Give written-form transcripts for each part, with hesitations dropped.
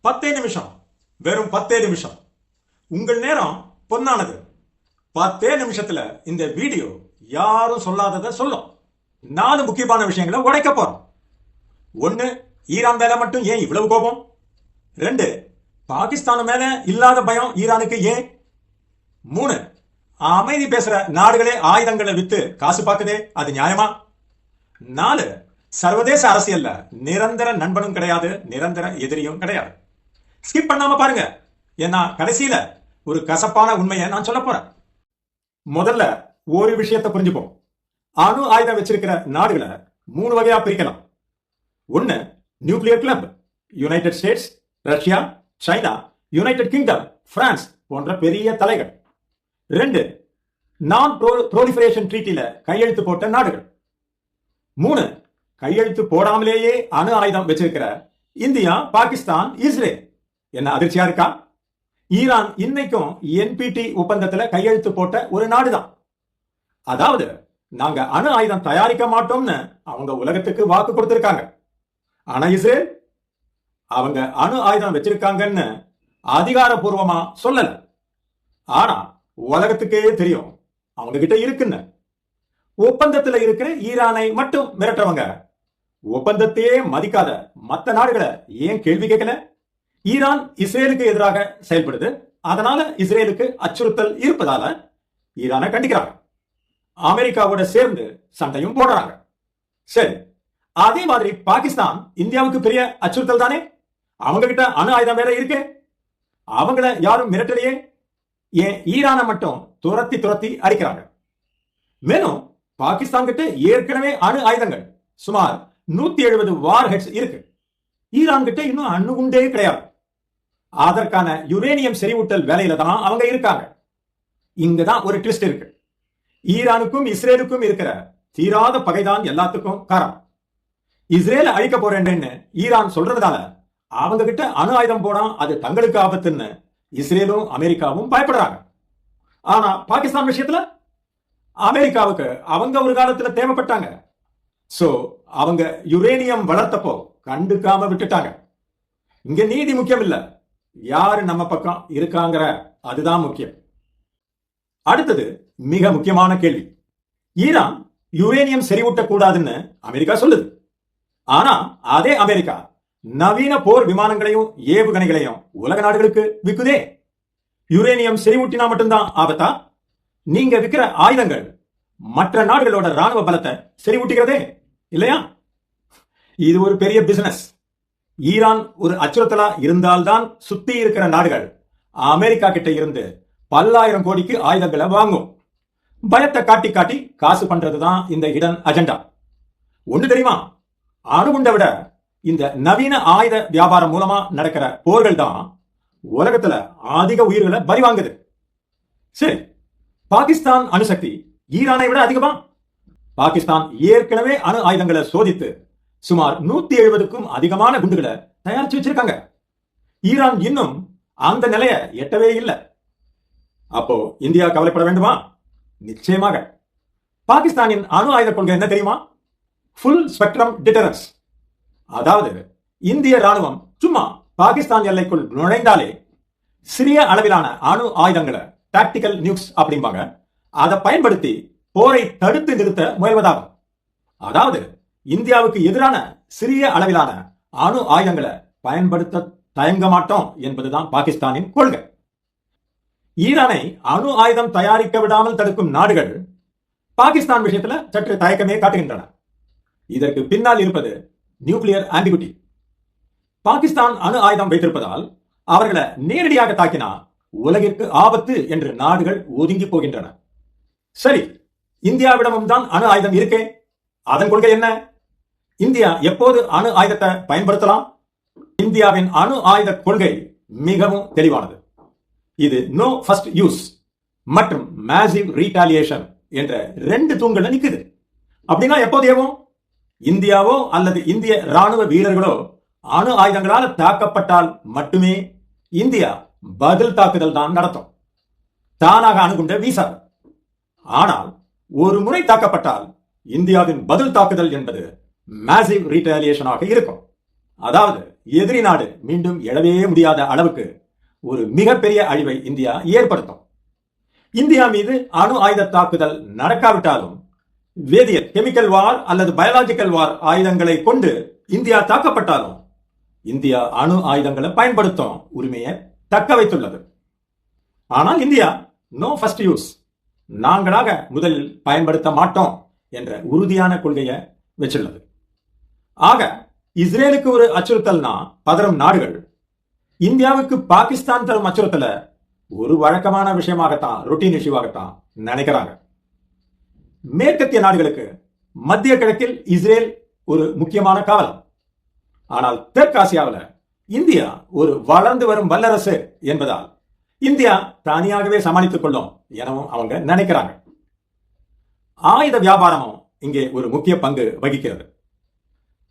10 நிமிஷம், வெறும் 10 நிமிஷம். உங்கள் நேரம் பொன்னானது. 10 நிமிஷத்துல இந்த வீடியோ யாரும் சொல்லாததை சொல்லும். 4 முக்கியமான விஷயங்களை உடைக்க போறோம். 1, ஈரான் மேல மட்டும் ஏன் இவ்வளவு கோபம்? 2, பாகிஸ்தான் மேல இல்லாத பயம் ஈரானுக்கு ஏன்? 3, அமைதி பேசுற நாடுகளே ஆயுதங்களை வித்து காசு பார்க்குதே, அது நியாயமா? 4, சர்வதேச அரசியல்ல நிரந்தர நண்பனும் கிடையாது, நிரந்தர எதிரியும் கிடையாது. ஸ்கிப் பண்ணாம பாருங்க, ஏன்னா கடைசியில ஒரு கசப்பான உண்மையை நான் சொல்ல போறேன். முதல்ல ஒரு விஷயத்தை புரிஞ்சுப்போம். அணு ஆயுதம் வச்சிருக்கிற நாடுகளை 3 வகையா பிரிக்கலாம். 1, nuclear club, United states, Russia, China, United kingdom, France போன்ற பெரிய தலைகள். 2, நான் ப்ரோலிஃபரேஷன் ட்ரீட்டில கையெழுத்து போட்ட நாடுகள். 3, கையெழுத்து போடாமலேயே அணு ஆயுதம் வச்சிருக்கிற இந்தியா, பாகிஸ்தான், இஸ்ரேல். என்ன அதிர்ச்சியா இருக்கா? ஈரான் இன்னைக்கும் என்பிடி ஒப்பந்தத்துல கையெழுத்து போட்ட ஒரு நாடுதான். அதாவது நாங்க அணு ஆயுதம் தயாரிக்க மாட்டோம்னு அவங்க உலகத்துக்கு வாக்கு கொடுத்திருக்காங்க. ஆனா இஸ்ரேல் அவங்க அணு ஆயுதம் வச்சிருக்காங்கன்னு அதிகாரப்பூர்வமா சொல்லல. ஆனா உலகத்துக்கே தெரியும் அவங்க கிட்ட இருக்குன்னு. ஒப்பந்தத்துல இருக்கிற ஈரானை மட்டும் மிரட்டவங்க ஒப்பந்தத்தையே மதிக்காத மற்ற நாடுகளை ஏன் கேள்வி கேட்கல? ஈரான் இஸ்ரேலுக்கு எதிராக செயல்படுது, அதனால இஸ்ரேலுக்கு அச்சுறுத்தல் இருப்பதால ஈரானை கண்டிக்கிறாங்க. அமெரிக்காவோட சேர்ந்து சண்டையும் போடுறாங்க. சரி, அதே மாதிரி பாகிஸ்தான் இந்தியாவுக்கு பெரிய அச்சுறுத்தல் தானே? அவங்க கிட்ட அணு ஆயுதம் வேற இருக்கு, அவங்கள யாரும் மிரட்டலையே. ஏன் ஈரானை மட்டும் துரத்தி துரத்தி அடிக்கிறாங்க? மேலும் பாகிஸ்தான் கிட்ட ஏற்கனவே அணு ஆயுதங்கள் சுமார் 170 வார் ஹெட்ஸ் இருக்கு. ஈரான் கிட்ட இன்னும் அணு குண்டே கிடையாது. அதற்கான யுரேனியம் செறிவூட்டல் வேலையில தான் அவங்க இருக்காங்க. இங்கதான் ஒரு ட்விஸ்ட் இருக்கு. ஈரானுக்கும் இஸ்ரேலுக்கும் இருக்கிற தீராத பகைதான் எல்லாத்துக்கும் காரணம். இஸ்ரேல அழிக்க போறேன்னு ஈரான் சொல்றதுனால அவங்க கிட்ட அணு ஆயுதம் போனா அது தங்களுக்கு ஆபத்துன்னு இஸ்ரேலும் அமெரிக்காவும் பயப்படுறாங்க. ஆனா பாகிஸ்தான் விஷயத்துல அமெரிக்காவுக்கு அவங்க ஒரு காலத்துல தேவைப்பட்டாங்க. சோ அவங்க யுரேனியம் வளர்த்தப்போ கண்டுக்காம விட்டுட்டாங்க. இங்க நீதி முக்கியம் இல்ல, யாரு நம்ம பக்கம் இருக்காங்கிற அதுதான் முக்கியம். அடுத்தது மிக முக்கியமான கேள்வி. ஈரான் யுரேனியம் செறிவூட்டக்கூடாதுன்னு அமெரிக்கா சொல்லுது. ஆனா அதே அமெரிக்கா நவீன போர் விமானங்களையும் ஏவுகணைகளையும் உலக நாடுகளுக்கு விற்குதே. யுரேனியம் செறிவூட்டினா மட்டும்தான் ஆபத்தா? நீங்க விற்கிற ஆயுதங்கள் மற்ற நாடுகளோட ராணுவ பலத்தை செறிவூட்டிக்கிறதே இல்லையா? இது ஒரு பெரிய பிசினஸ். ஈரான் ஒரு அச்சுறுத்தலா இருந்தால்தான் சுத்தி இருக்கிற நாடுகள் அமெரிக்கா கிட்ட இருந்து பல்லாயிரம் கோடிக்கு ஆயுதங்களை வாங்கும். பயத்தை காட்டி காட்டி காசு பண்றதுதான் இந்த ஹிடன் அஜெண்டா. ஒண்ணு தெரியுமா? அணுகுண்டை விட இந்த நவீன ஆயுத வியாபாரம் மூலமா நடக்கிற போர்கள் தான் உலகத்துல அதிக உயிர்களை பலி வாங்குது. சரி, பாகிஸ்தான் அணுசக்தி ஈரானை விட அதிகமா? பாகிஸ்தான் ஏற்கனவே அணு ஆயுதங்களை சோதித்து சுமார் 170க்கும் அதிகமான குண்டுகளை தயாரிச்சு வச்சிருக்காங்க. ஈரான் இன்னும் அந்த நிலையை எட்டவே இல்லை. அப்போ இந்தியா கவலைப்பட வேண்டுமா? நிச்சயமாக. பாகிஸ்தானின் அணு ஆயுத கொள்கை என்ன தெரியுமா? Full spectrum deterrence. அதாவது இந்திய ராணுவம் சும்மா பாகிஸ்தான் எல்லைக்குள் நுழைந்தாலே சிறிய அளவிலான அணு ஆயுதங்களை, டாக்டிக்கல் நியூக்ஸ் அப்படிம்பாங்க, அதை பயன்படுத்தி போரை தடுத்து நிறுத்த முயல்வதாகும். அதாவது இந்தியாவுக்கு எதிரான சிறிய அளவிலான அணு ஆயுதங்களை பயன்படுத்த தயங்க மாட்டோம் என்பதுதான் பாகிஸ்தானின் கொள்கை. ஈரானை அணு ஆயுதம் தயாரிக்க விடாமல் தடுக்கும் நாடுகள் பாகிஸ்தான் விஷயத்துல சற்று தயக்கமே காட்டுகின்றன. இதற்கு பின்னால் இருப்பது நியூக்ளியர் ஆம்பிகுட்டி. பாகிஸ்தான் அணு ஆயுதம் வைத்திருப்பதால் அவர்களை நேரடியாக தாக்கினா உலகிற்கு ஆபத்து என்று நாடுகள் ஒதுங்கி போகின்றன. சரி, இந்தியாவிடமும் தான் அணு ஆயுதம் இருக்கே, அதன் கொள்கை என்ன? இந்தியா எப்போது அணு ஆயுதத்தை பயன்படுத்தலாம்? இந்தியாவின் அணு ஆயுத கொள்கை மிகவும் தெளிவானது. இது நோ ஃபர்ஸ்ட் யூஸ் மற்றும் மேசிவ் ரீடாலியேஷன் என்ற 2 தூண்கள் நிக்குது. அப்படின்னா எப்போது ஏவும்? இந்தியாவோ அல்லது இந்திய ராணுவ வீரர்களோ அணு ஆயுதங்களால் தாக்கப்பட்டால் மட்டுமே இந்தியா பதில் தாக்குதல் தான் நடத்தும். தானாக அணுகுண்ட வீசாது. ஆனால் ஒரு முறை தாக்கப்பட்டால் இந்தியாவின் பதில் தாக்குதல் என்பது மேசிவ் ரீடாலியேஷனாக இருக்கும். அதாவது எதிரி நாடு மீண்டும் எழவே முடியாத அளவுக்கு ஒரு மிகப்பெரிய அழிவை இந்தியா ஏற்படுத்தும். இந்தியா மீது அணு ஆயுத தாக்குதல் நடக்காவிட்டாலும் வேதியியல் கெமிக்கல் வார் அல்லது பயாலஜிக்கல் வார் ஆயுதங்களை கொண்டு இந்தியா தாக்கப்பட்டாலும் இந்தியா அணு ஆயுதங்களை பயன்படுத்தும் உரிமையை தக்க வைத்துள்ளது. ஆனால் இந்தியா நோ ஃபர்ஸ்ட் யூஸ், நாங்களாக முதலில் பயன்படுத்த மாட்டோம் என்ற உறுதியான கொள்கையை வச்சுள்ளது. ஆக இஸ்ரேலுக்கு ஒரு அச்சுறுத்தல்னா பதறும் நாடுகள் இந்தியாவுக்கு பாகிஸ்தான் தரும் அச்சுறுத்தல ஒரு வழக்கமான விஷயமாகத்தான், ரொட்டீன் இஷ்யூவாகத்தான் நினைக்கிறாங்க. மேற்கத்திய நாடுகளுக்கு மத்திய கிழக்கில் இஸ்ரேல் ஒரு முக்கியமான காவலம். ஆனால் தெற்காசியாவில் இந்தியா ஒரு வளர்ந்து வரும் வல்லரசு என்பதால் இந்தியா தனியாகவே சமாளித்துக் கொள்ளும் எனவும் அவங்க நினைக்கிறாங்க. ஆயுத வியாபாரமும் இங்கே ஒரு முக்கிய பங்கு வகிக்கிறது.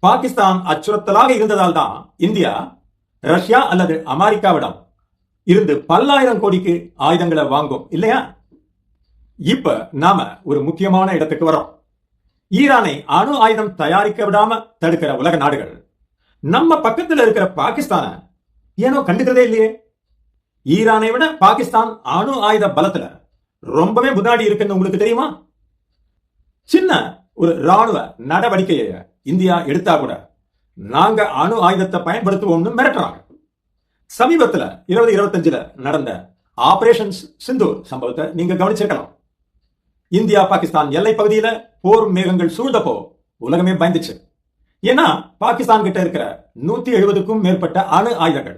பாகிஸ்தான் அச்சுறுத்தலாக இருந்ததால் தான் இந்தியா ரஷ்யா அல்லது அமெரிக்காவிடம் இருந்து பல்லாயிரம் கோடிக்கு ஆயுதங்களை வாங்கும் இல்லையா? இப்ப நாம ஒரு முக்கியமான இடத்துக்கு வரோம். ஈரானை அணு ஆயுதம் தயாரிக்க விடாம தடுக்கிற உலக நாடுகள் நம்ம பக்கத்தில் இருக்கிற பாகிஸ்தான ஏனோ கண்டுக்கிறதே இல்லையே. ஈரானை விட பாகிஸ்தான் அணு ஆயுத பலத்துல ரொம்பவே முன்னாடி இருக்குன்னு உங்களுக்கு தெரியுமா? சின்ன ஒரு ராணுவ நடவடிக்கையை இந்தியா எடுத்தா கூட நாங்க அணு ஆயுதத்தை பயன்படுத்துவோம்னு மிரட்டுறாங்க. சமீபத்துல 2025 நடந்த ஆபரேஷன் சிந்தூர் சம்பவத்தை நீங்க கவனிச்சிருக்கலாம். இந்தியா பாகிஸ்தான் எல்லை பகுதியில போர் மேகங்கள் சூழ்ந்தப்போ உலகமே பயந்துச்சு. ஏன்னா பாகிஸ்தான் கிட்ட இருக்கிற 170க்கும் மேற்பட்ட அணு ஆயுதங்கள்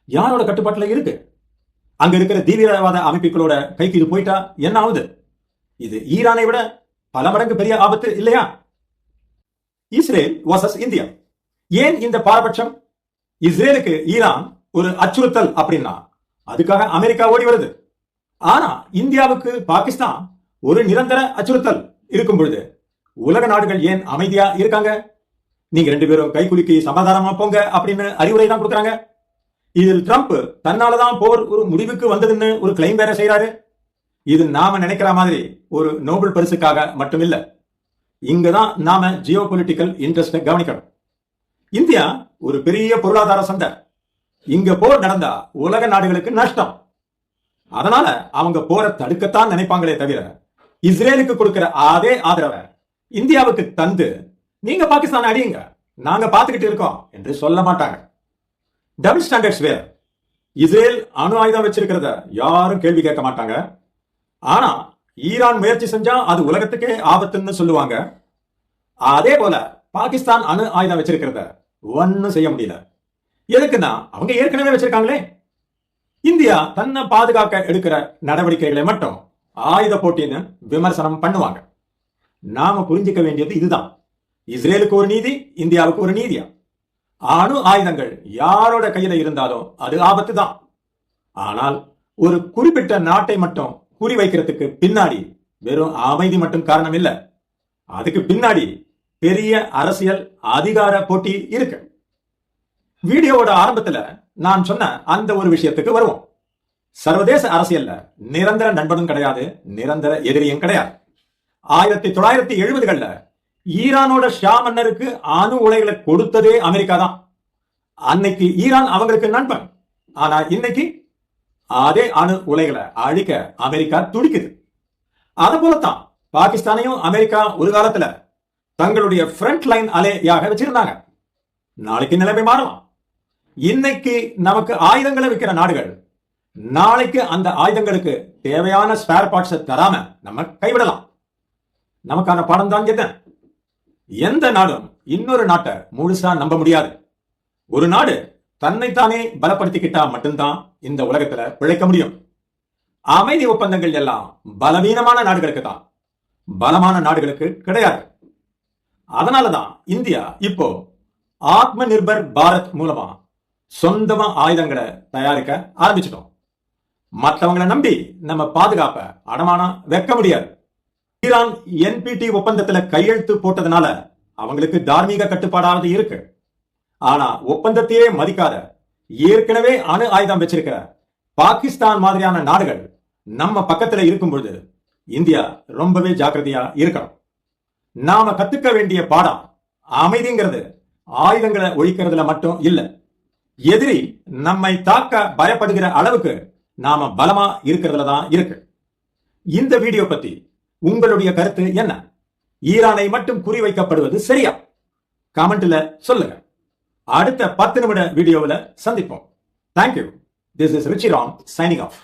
யாரோட கட்டுப்பாட்டுல இருக்கு? அங்க இருக்கிற தீவிரவாத அமைப்புகளோட கைக்கு இது போயிட்டா என்ன ஆகுது? இது ஈரானை விட பல மடங்கு பெரிய ஆபத்து இல்லையா? Israel versus India. ஏன் இந்த பாரபட்சம்? இஸ்ரேலுக்கு ஈரான் ஒரு அச்சுறுத்தல் அப்படின்னா அதுக்காக அமெரிக்கா ஓடி வருது. ஆனா இந்தியாவுக்கு பாகிஸ்தான் ஒரு நிரந்தர அச்சுறுத்தல் இருக்கும் பொழுது உலக நாடுகள் ஏன் அமைதியா இருக்காங்க? நீங்க ரெண்டு பேரும் கைக்குலுக்கி சமாதானமா போங்க அப்படின்னு அறிவுரை தான் கொடுக்குறாங்க. இதில் ட்ரம்ப் தன்னாலதான் போர் ஒரு முடிவுக்கு வந்ததுன்னு ஒரு கிளைம் வேற செய்யறாரு. இது நாம நினைக்கிற மாதிரி ஒரு நோபல் பரிசுக்காக மட்டுமில்ல. இங்கதான் நாம ஜியோ பொலிட்டிக்கல் இன்ட்ரெஸ்ட் கவனிக்கணும். இந்தியா ஒரு பெரிய பொருளாதார சந்தை. இங்க போர் நடந்தா உலக நாடுகளுக்கு நஷ்டம். அதனால அவங்க போரை தடுக்கத்தான் நினைப்பாங்களே தவிர இஸ்ரேலுக்கு கொடுக்கிற அதே ஆதரவை இந்தியாவுக்கு தந்து நீங்க பாகிஸ்தான் அடியுங்க, நாங்க பார்த்துக்கிட்டு இருக்கோம் என்று சொல்ல மாட்டாங்க. டபுள் ஸ்டாண்டர்ட்ஸ் வேற. இஸ்ரேல் அணு ஆயுதம் வச்சிருக்கிறத யாரும் கேள்வி கேட்க மாட்டாங்க. ஆனா ஈரான் முயற்சி செஞ்சா அது உலகத்துக்கே ஆபத்துன்னு சொல்லுவாங்க. அதே போல பாகிஸ்தான் அணு ஆயுதம் வச்சிருக்கிறத ஒன்னும் செய்ய முடியல. எதுக்குன்னா அவங்க ஏற்கனவே வச்சிருக்காங்களே. இந்தியா தன்னை பாதுகாக்க எடுக்கிற நடவடிக்கைகளை மட்டும் ஆயுத போட்டின்னு விமர்சனம் பண்ணுவாங்க. நாம புரிஞ்சுக்க வேண்டியது இதுதான். இஸ்ரேலுக்கு ஒரு நீதி, இந்தியாவுக்கு ஒரு நீதியா? அணு ஆயுதங்கள் யாரோட கையில இருந்தாலும் அது ஆபத்து தான். ஆனால் ஒரு குறிப்பிட்ட நாட்டை மட்டும் குறி வைக்கிறதுக்கு பின்னாடி வெறும் அமைதி மட்டும் காரணம் இல்ல. அதுக்கு பின்னாடி பெரிய அரசியல் அதிகார போட்டி இருக்கு. வீடியோவோட ஆரம்பத்துல நான் சொன்ன அந்த ஒரு விஷயத்துக்கு வருவோம். சர்வதேச அரசியல்ல நிரந்தர நண்பனும் கிடையாது, நிரந்தர எதிரியும் கிடையாது. 1970களில் ஈரானோட ஷா மன்னருக்கு அணு உலைகளை கொடுத்ததே அமெரிக்கா தான். அன்னைக்கு ஈரான் அவங்களுக்கு நண்பன். ஆனா இன்னைக்கு அதே அணு உலைகளை அழிக்க அமெரிக்கா துடிக்குது. அத போலத்தான் பாகிஸ்தானையும் அமெரிக்கா ஒரு காலத்துல தங்களுடைய ஃப்ரண்ட் லைன் அலையாக வச்சிருந்தாங்க. நாளைக்கு நிலைமை மாறலாம். இன்னைக்கு நமக்கு ஆயுதங்களை விற்கிற நாடுகள் நாளைக்கு அந்த ஆயுதங்களுக்கு தேவையான ஸ்பேர் பார்ட்ஸை தராம நம்ம கைவிடலாம். நமக்கான பாடம் தான் என்ன? எந்த நாடும் இன்னொரு நாட்டை முழுசா நம்ப முடியாது. ஒரு நாடு தன்னைத்தானே பலப்படுத்திக்கிட்டா மட்டும்தான் இந்த உலகத்துல பிழைக்க முடியும். அமைதி ஒப்பந்தங்கள் எல்லாம் பலவீனமான நாடுகளுக்கு தான், பலமான நாடுகளுக்கு கிடையாது. அதனாலதான் இந்தியா இப்போ ஆத்ம நிர்பர் பாரத் மூலமா சொந்தமா ஆயுதங்களை தயாரிக்க ஆரம்பிச்சிட்டோம். மற்றவங்களை நம்பி நம்ம பாதுகாப்ப அடமானம் வைக்க முடியாது. ஈரான் என்பிடி ஒப்பந்தத்துல கையெழுத்து போட்டதுனால அவங்களுக்கு தார்மீக கட்டுப்பாடாவது இருக்கு. ஆனா ஒப்பந்தத்தையே மதிக்காத, ஏற்கனவே அணு ஆயுதம் வச்சிருக்கிற பாகிஸ்தான் மாதிரியான நாடுகள் நம்ம பக்கத்துல இருக்கும் பொழுது இந்தியா ரொம்பவே ஜாக்கிரதையா இருக்கணும். நாம கத்துக்க வேண்டிய பாடம் அமைதிங்கிறது ஆயுதங்களை ஒழிக்கிறதுல மட்டும் இல்ல, எதிரி நம்மை தாக்க பயப்படுகிற அளவுக்கு நாம பலமா இருக்கிறதுல தான் இருக்கு. இந்த வீடியோ பத்தி உங்களுடைய கருத்து என்ன? ஈரானை மட்டும் குறிவைக்கப்படுவது சரியா? கமெண்ட்ல சொல்லுங்க. அடுத்த 10 நிமிட வீடியோவில் சந்திப்போம். Thank you. This is Richiram signing of.